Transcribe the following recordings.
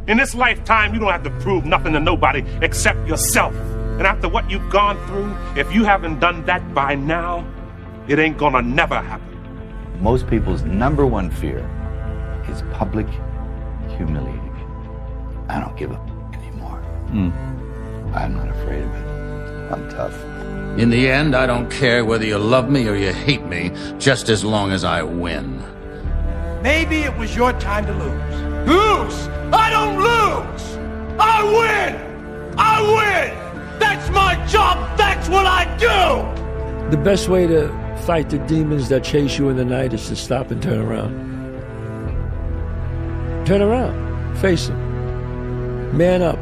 In this lifetime, you don't have to prove nothing to nobody except yourself. And after what you've gone through, if you haven't done that by now, it ain't gonna never happen. Most people's number one fear is public humiliating. I don't give a anymore. I'm not afraid of it. I'm tough. In the end, I don't care whether you love me or you hate me, just as long as I win. Maybe it was your time to lose. Lose! I don't lose! I win! I win! That's my job! That's what I do! The best way to fight the demons that chase you in the night is to stop and turn around. Turn around. Face them. Man up.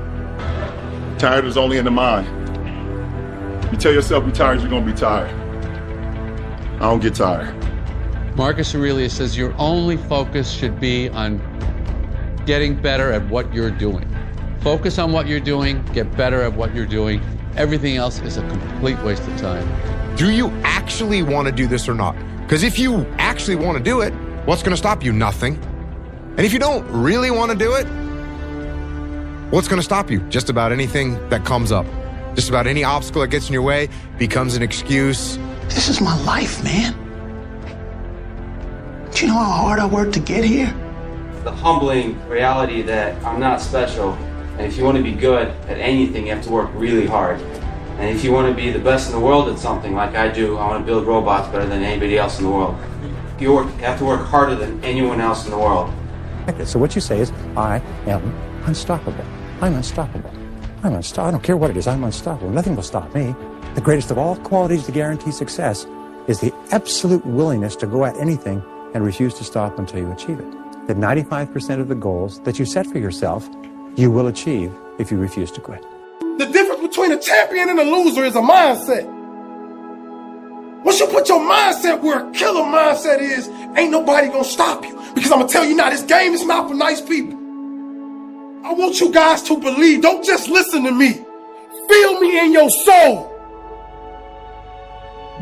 Tired is only in the mind. You tell yourself you're tired, you're going to be tired. I don't get tired. Marcus Aurelius says your only focus should be on getting better at what you're doing. Focus on what you're doing, get better at what you're doing. Everything else is a complete waste of time. Do you actually want to do this or not? Because if you actually want to do it, what's going to stop you? Nothing. And if you don't really want to do it, what's going to stop you? Just about anything that comes up. Just about any obstacle that gets in your way becomes an excuse. This is my life, man. Do you know how hard I worked to get here? The humbling reality that I'm not special, and if you want to be good at anything, you have to work really hard. And if you want to be the best in the world at something like I do, I want to build robots better than anybody else in the world. You have to work harder than anyone else in the world. So what you say is, I am unstoppable. I'm unstoppable. I'm unstoppable. I don't care what it is. I'm unstoppable. Nothing will stop me. The greatest of all qualities to guarantee success is the absolute willingness to go at anything and refuse to stop until you achieve it. That 95% of the goals that you set for yourself, you will achieve if you refuse to quit. The difference between a champion and a loser is a mindset. Once you put your mindset where a killer mindset is, ain't nobody gonna stop you. Because I'm gonna tell you now, this game is not for nice people. I want you guys to believe. Don't just listen to me. Feel me in your soul.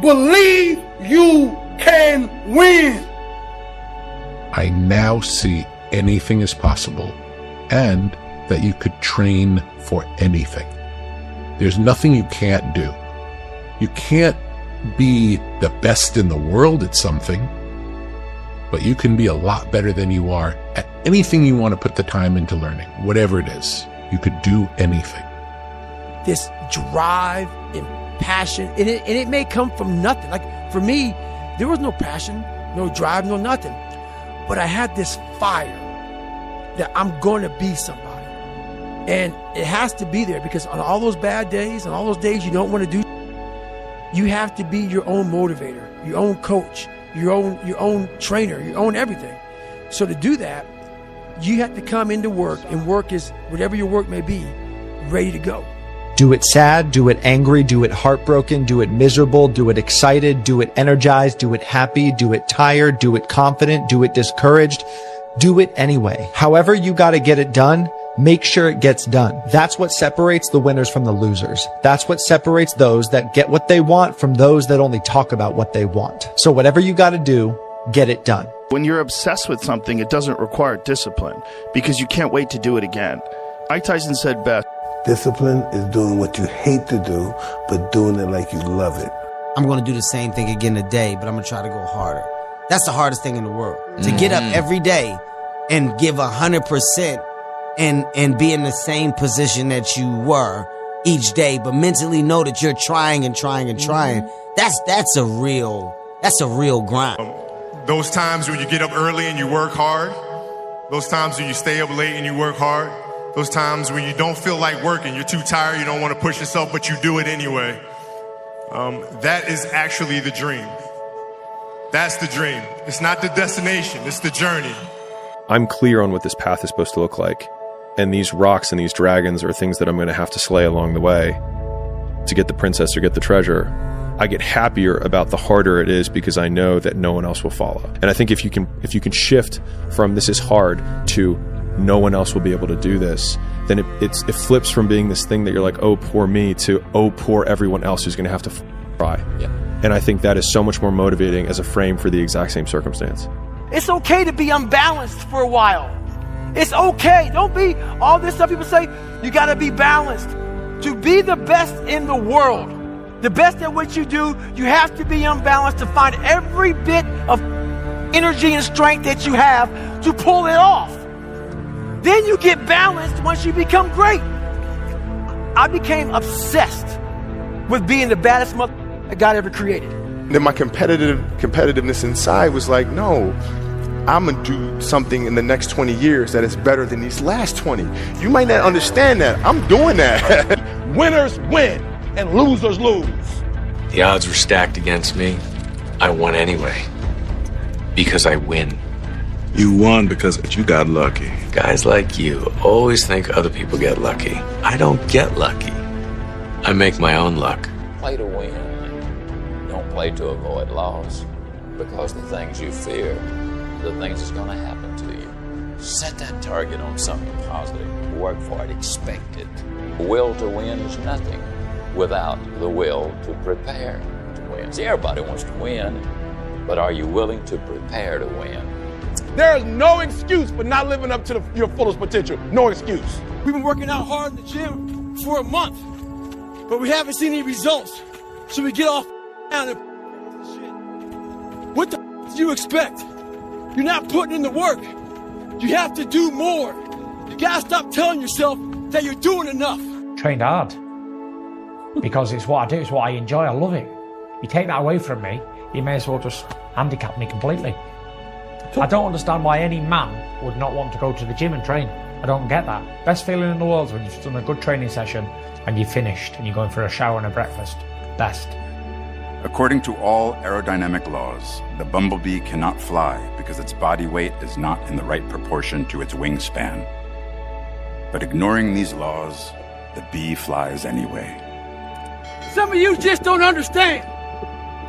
Believe you can win. I now see anything is possible and that you could train for anything. There's nothing you can't do. You can't be the best in the world at something, but you can be a lot better than you are at anything you want to put the time into learning. Whatever it is, you could do anything. This drive and passion, and it may come from nothing. Like for me, there was no passion, no drive, no nothing. But I had this fire that I'm going to be somebody. And it has to be there because on all those bad days and all those days you don't want to do, you have to be your own motivator, your own coach, your own trainer, your own everything. So to do that, you have to come into work, and work is whatever your work may be, ready to go. Do it sad, do it angry, do it heartbroken, do it miserable, do it excited, do it energized, do it happy, do it tired, do it confident, do it discouraged. Do it anyway. However you got to get it done, make sure it gets done. That's what separates the winners from the losers. That's what separates those that get what they want from those that only talk about what they want. So whatever you got to do, get it done. When you're obsessed with something, it doesn't require discipline because you can't wait to do it again. Mike Tyson said best, discipline is doing what you hate to do, but doing it like you love it. I'm going to do the same thing again today, but I'm going to try to go harder. That's the hardest thing in the world. To get up every day and give 100% and be in the same position that you were each day, but mentally know that you're trying and trying and trying. That's a real grind. Those times when you get up early and you work hard, those times when you stay up late and you work hard, those times when you don't feel like working, you're too tired, you don't want to push yourself, but you do it anyway. That is actually the dream. That's the dream. It's not the destination, it's the journey. I'm clear on what this path is supposed to look like. And these rocks and these dragons are things that I'm going to have to slay along the way to get the princess or get the treasure. I get happier about the harder it is because I know that no one else will follow. And I think if you can shift from this is hard to no one else will be able to do this, then it flips from being this thing that you're like, oh, poor me, to oh, poor everyone else who's going to have to try. Yeah. And I think that is so much more motivating as a frame for the exact same circumstance. It's okay to be unbalanced for a while. It's okay. Don't be all this stuff people say. You got to be balanced. To be the best in the world, the best at what you do, you have to be unbalanced to find every bit of energy and strength that you have to pull it off. Then you get balanced once you become great. I became obsessed with being the baddest mother that God ever created. Then my competitiveness inside was like, no, I'm gonna do something in the next 20 years that is better than these last 20. You might not understand that. I'm doing that. Winners win and losers lose. The odds were stacked against me. I won anyway. Because I win. You won because you got lucky. Guys like you always think other people get lucky. I don't get lucky. I make my own luck. Play to win. Don't play to avoid loss. Because the things you fear, the things that's going to happen to you. Set that target on something positive. Work for it. Expect it. The will to win is nothing without the will to prepare to win. See, everybody wants to win, but are you willing to prepare to win? There is no excuse for not living up to your fullest potential. No excuse. We've been working out hard in the gym for a month, but we haven't seen any results. So we get off down and shit. What the do you expect? You're not putting in the work. You have to do more. You gotta stop telling yourself that you're doing enough. Trained hard. Because it's what I do, it's what I enjoy, I love it. You take that away from me, you may as well just handicap me completely. I don't understand why any man would not want to go to the gym and train. I don't get that. Best feeling in the world is when you've done a good training session and you're finished and you're going for a shower and a breakfast. Best. According to all aerodynamic laws, the bumblebee cannot fly because its body weight is not in the right proportion to its wingspan. But ignoring these laws, the bee flies anyway. Some of you just don't understand.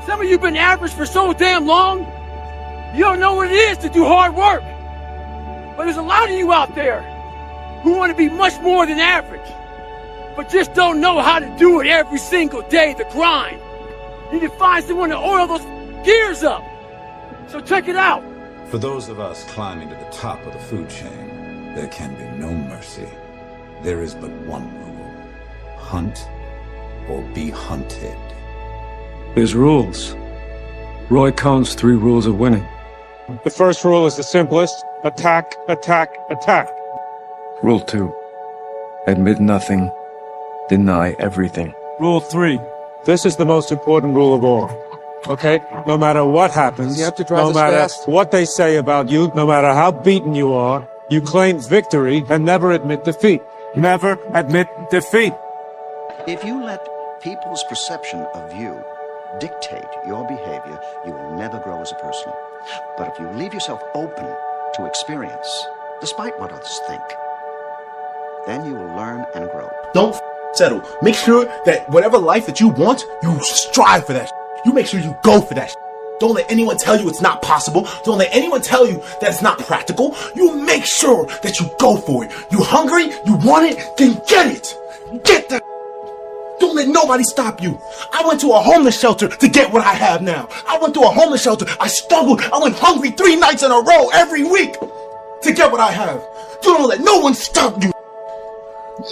Some of you been average for so damn long, you don't know what it is to do hard work. But there's a lot of you out there who want to be much more than average, but just don't know how to do it every single day, the grind. You need to find someone to oil those gears up. So check it out. For those of us climbing to the top of the food chain, there can be no mercy. There is but one rule. Hunt or be hunted. There's rules. Roy Cohn's 3 rules of winning. The first rule is the simplest. Attack, attack, attack. Rule 2. Admit nothing. Deny everything. Rule 3. This is the most important rule of all. Okay? No matter what happens, You have to drive no this matter fast. what they say about you, no matter how beaten you are, you claim victory and never admit defeat. Never admit defeat. If you let people's perception of you dictate your behavior, you will never grow as a person. But if you leave yourself open to experience, despite what others think, then you will learn and grow. Don't settle. Make sure that whatever life that you want, you strive for that. You make sure you go for that. Don't let anyone tell you it's not possible. Don't let anyone tell you that it's not practical. You make sure that you go for it. You hungry? You want it? Then get it. Get that. Don't let nobody stop you. I went to a homeless shelter to get what I have now. I went to a homeless shelter. I struggled. I went hungry 3 nights in a row every week to get what I have. You don't let no one stop you.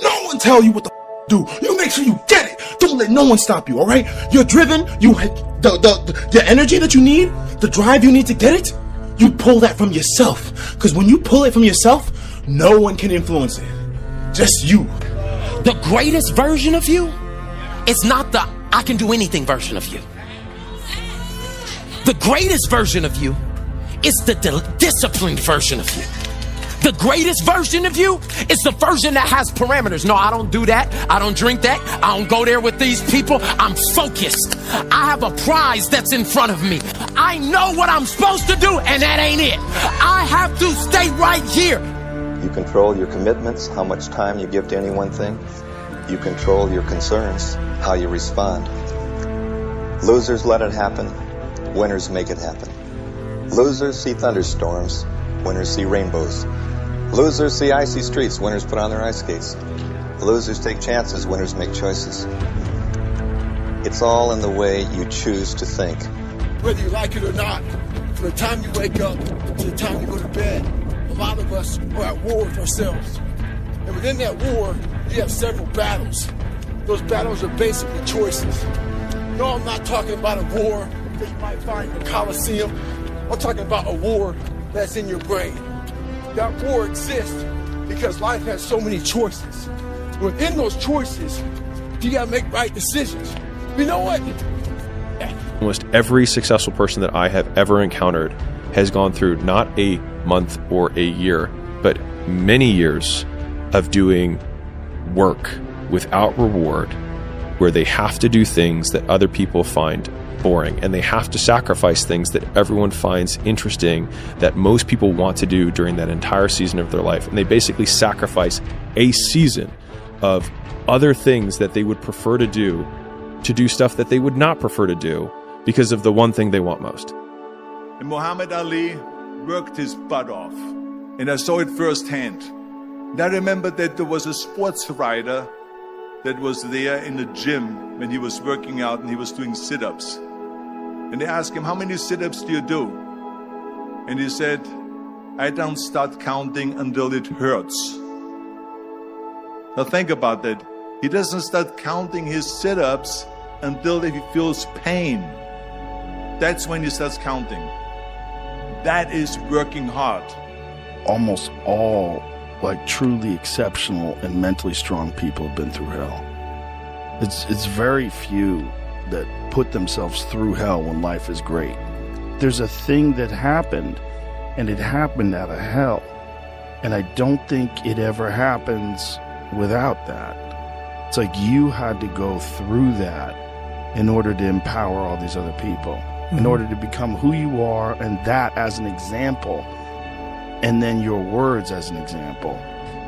No one tell you what the do. You make sure you get it. Don't let no one stop you, all right? You're driven. The energy that you need, the drive you need to get it, you pull that from yourself. Because when you pull it from yourself, no one can influence it. Just you. The greatest version of you is not the I can do anything version of you. The greatest version of you is the disciplined version of you. The greatest version of you is the version that has parameters. No, I don't do that. I don't drink that. I don't go there with these people. I'm focused. I have a prize that's in front of me. I know what I'm supposed to do, and that ain't it. I have to stay right here. You control your commitments, how much time you give to any one thing. You control your concerns, how you respond. Losers let it happen. Winners make it happen. Losers see thunderstorms. Winners see rainbows. Losers see icy streets. Winners put on their ice skates. Losers take chances. Winners make choices. It's all in the way you choose to think. Whether you like it or not, from the time you wake up to the time you go to bed, a lot of us us are at war with ourselves. And within that war, you have several battles. Those battles are basically choices. No, I'm not talking about a war that you might find in the Coliseum. I'm talking about a war that's in your brain. That war exists because life has so many choices. Within those choices, you gotta make right decisions. You know what? Almost every successful person that I have ever encountered has gone through not a month or a year, but many years of doing work without reward, where they have to do things that other people find boring, and they have to sacrifice things that everyone finds interesting, that most people want to do during that entire season of their life. And they basically sacrifice a season of other things that they would prefer to do stuff that they would not prefer to do because of the one thing they want most. And Muhammad Ali worked his butt off, and I saw it firsthand. And I remember that there was a sports writer that was there in the gym when he was working out and he was doing sit-ups. And they asked him, how many sit-ups do you do? And he said, I don't start counting until it hurts. Now think about that. He doesn't start counting his sit-ups until he feels pain. That's when he starts counting. That is working hard. Almost all truly exceptional and mentally strong people have been through hell. It's very few that put themselves through hell when life is great. There's a thing that happened, and it happened out of hell. And I don't think it ever happens without that. It's like you had to go through that in order to empower all these other people, in order to become who you are, and that as an example, and then your words as an example.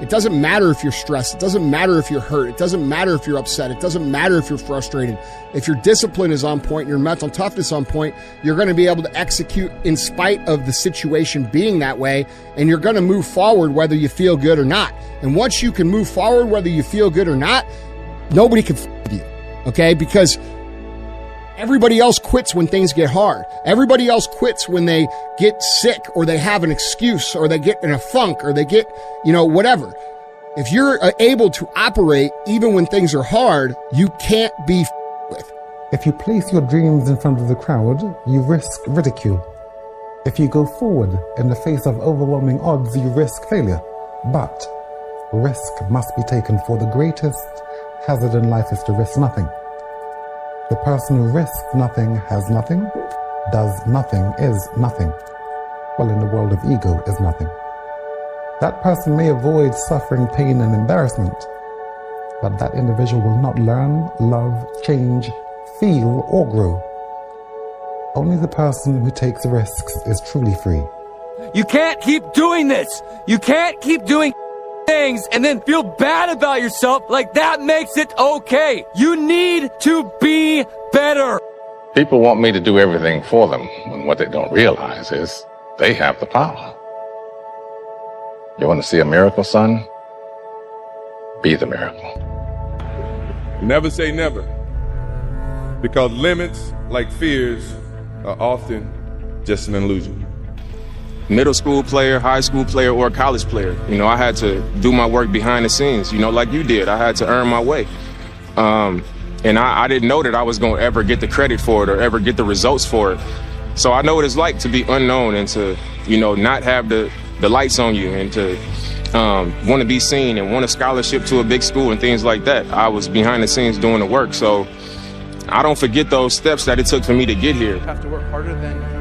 It doesn't matter if you're stressed. It doesn't matter if you're hurt. It doesn't matter if you're upset. It doesn't matter if you're frustrated. If your discipline is on point and your mental toughness on point, you're going to be able to execute in spite of the situation being that way, and you're going to move forward whether you feel good or not. And once you can move forward whether you feel good or not, nobody can with you, okay? Because everybody else quits when things get hard. Everybody else quits when they get sick, or they have an excuse, or they get in a funk, or they get, whatever. If you're able to operate even when things are hard, you can't be with. If you place your dreams in front of the crowd, you risk ridicule. If you go forward in the face of overwhelming odds, you risk failure. But risk must be taken, for the greatest hazard in life is to risk nothing. The person who risks nothing has nothing, does nothing is nothing. Well, in the world of ego is nothing. That person may avoid suffering pain and embarrassment, but that individual will not learn, love, change, feel, or grow. Only the person who takes risks is truly free. You can't keep doing this. You can't keep doing things and then feel bad about yourself like that makes it okay. You need to be better. People want me to do everything for them, when what they don't realize is they have the power. You want to see a miracle, son? Be the miracle. Never say never, because limits, like fears, are often just an illusion. Middle school player, high school player, or college player. I had to do my work behind the scenes, like you did. I had to earn my way. And I didn't know that I was going to ever get the credit for it or ever get the results for it. So I know what it's like to be unknown and to, not have the lights on you, and to want to be seen and want a scholarship to a big school and things like that. I was behind the scenes doing the work. So I don't forget those steps that it took for me to get here. You have to work harder than